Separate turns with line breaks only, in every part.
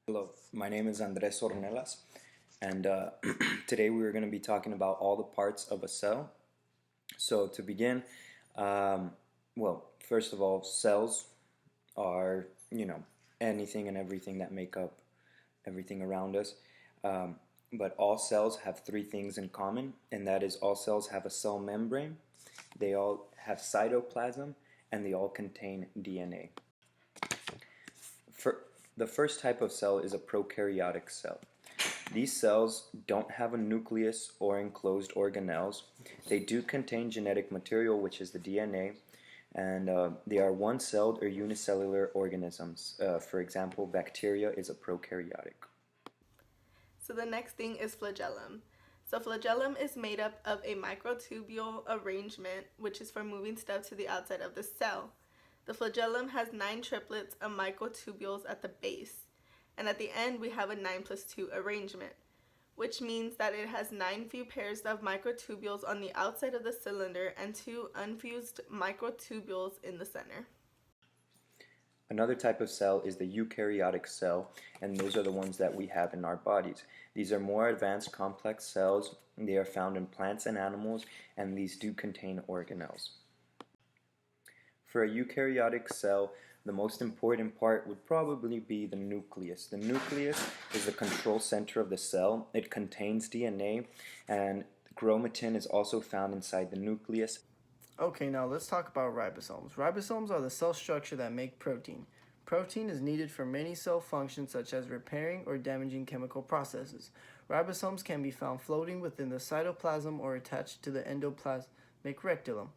Hello, my name is Andres Ornelas, and today we are going to be talking about all the parts of a cell. So, to begin, um, first of all, cells are, anything and everything that make up everything around us. Um, but all cells have three things in common, and that is all cells have a cell membrane, they all have cytoplasm, and they all contain DNA. For, the first type of cell is a prokaryotic cell. These cells don't have a nucleus or enclosed organelles. They do contain genetic material, which is the DNA, and they are one-celled or unicellular organisms. For example, bacteria is a prokaryotic.
So the next thing is flagellum. So flagellum is made up of a microtubule arrangement, which is for moving stuff to the outside of the cell. The flagellum has 9 triplets of microtubules at the base, and at the end we have a 9 plus 2 arrangement, which means that it has 9 few pairs of microtubules on the outside of the cylinder and 2 unfused microtubules in the center.
Another type of cell is the eukaryotic cell, and those are the ones that we have in our bodies. These are more advanced complex cells. They are found in plants and animals, and these do contain organelles. For a eukaryotic cell, the most important part would probably be the nucleus. The nucleus is the control center of the cell. It contains DNA, and chromatin is also found inside the nucleus.
Okay, now let's talk about ribosomes. Ribosomes are the cell structure that make protein. Protein is needed for many cell functions such as repairing or damaging chemical processes. Ribosomes can be found floating within the cytoplasm or attached to the endoplasmic reticulum.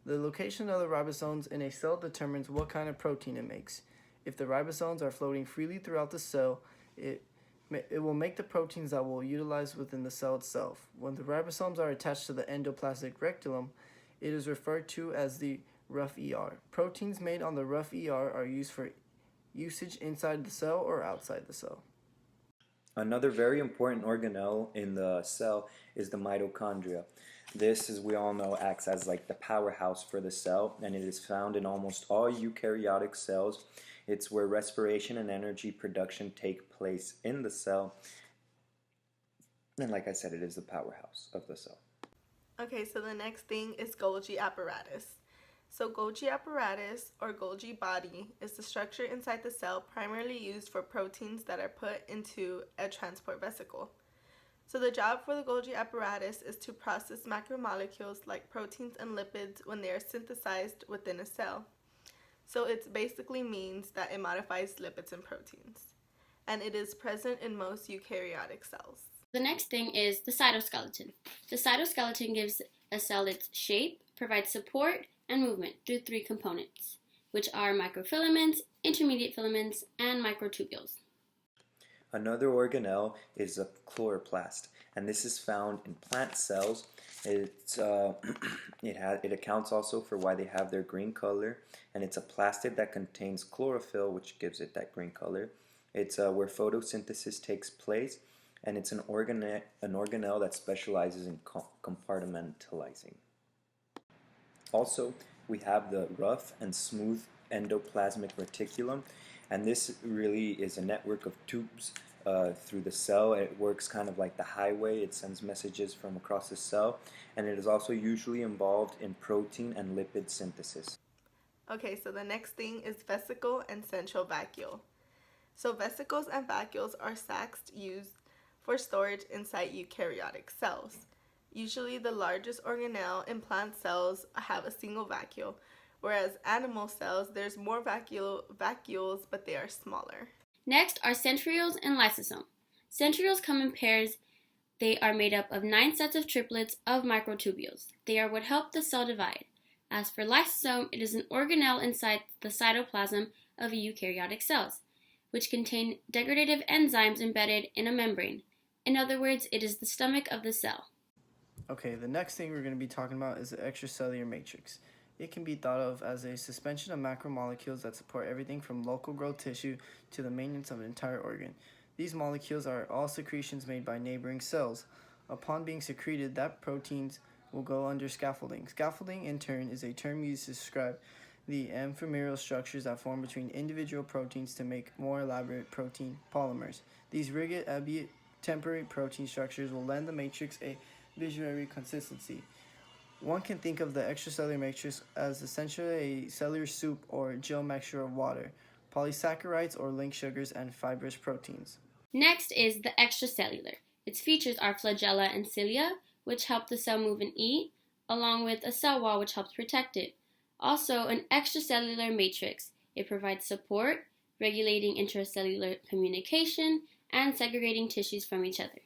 The location of the ribosomes in a cell determines what kind of protein it makes. If the ribosomes are floating freely throughout the cell, it will make the proteins that will utilize within the cell itself. When the ribosomes are attached to the endoplasmic reticulum, it is referred to as the rough ER. Proteins made on the rough ER are used for usage inside the cell or outside the cell.
Another very important organelle in the cell is the mitochondria. This, as we all know, acts as like the powerhouse for the cell, and it is found in almost all eukaryotic cells. It's where respiration and energy production take place in the cell. And like I said, it is the powerhouse of the cell.
Okay, so the next thing is Golgi apparatus. So Golgi apparatus or Golgi body is the structure inside the cell primarily used for proteins that are put into a transport vesicle. So the job for the Golgi apparatus is to process macromolecules like proteins and lipids when they are synthesized within a cell. So it basically means that it modifies lipids and proteins. And it is present in most eukaryotic cells.
The next thing is the cytoskeleton. The cytoskeleton gives a cell its shape, provides support, and movement through 3 components, which are microfilaments, intermediate filaments, and microtubules.
Another organelle is a chloroplast, and this is found in plant cells. It accounts also for why they have their green color, and it's a plastid that contains chlorophyll, which gives it that green color. It's where photosynthesis takes place, and it's an organelle that specializes in compartmentalizing. Also, we have the rough and smooth endoplasmic reticulum, and this really is a network of tubes through the cell. It works kind of like the highway. It sends messages from across the cell, and it is also usually involved in protein and lipid synthesis.
Okay, so the next thing is vesicle and central vacuole. So vesicles and vacuoles are sacs used for storage inside eukaryotic cells. Usually the largest organelle in plant cells have a single vacuole, whereas animal cells there's more vacuoles, but they are smaller.
Next are centrioles and lysosome. Centrioles come in pairs. They are made up of 9 sets of triplets of microtubules. They are what help the cell divide. As for lysosome, it is an organelle inside the cytoplasm of eukaryotic cells, which contain degradative enzymes embedded in a membrane. In other words, it is the stomach of the cell.
Okay, the next thing we're going to be talking about is the extracellular matrix. It can be thought of as a suspension of macromolecules that support everything from local growth tissue to the maintenance of an entire organ. These molecules are all secretions made by neighboring cells. Upon being secreted, that proteins will go under scaffolding. Scaffolding, in turn, is a term used to describe the amphimeral structures that form between individual proteins to make more elaborate protein polymers. These rigid, albeit temporary protein structures will lend the matrix a visual consistency. One can think of the extracellular matrix as essentially a cellular soup or gel mixture of water, polysaccharides or linked sugars, and fibrous proteins.
Next is the extracellular. Its features are flagella and cilia, which help the cell move and eat, along with a cell wall which helps protect it. Also, an extracellular matrix. It provides support, regulating intracellular communication, and segregating tissues from each other.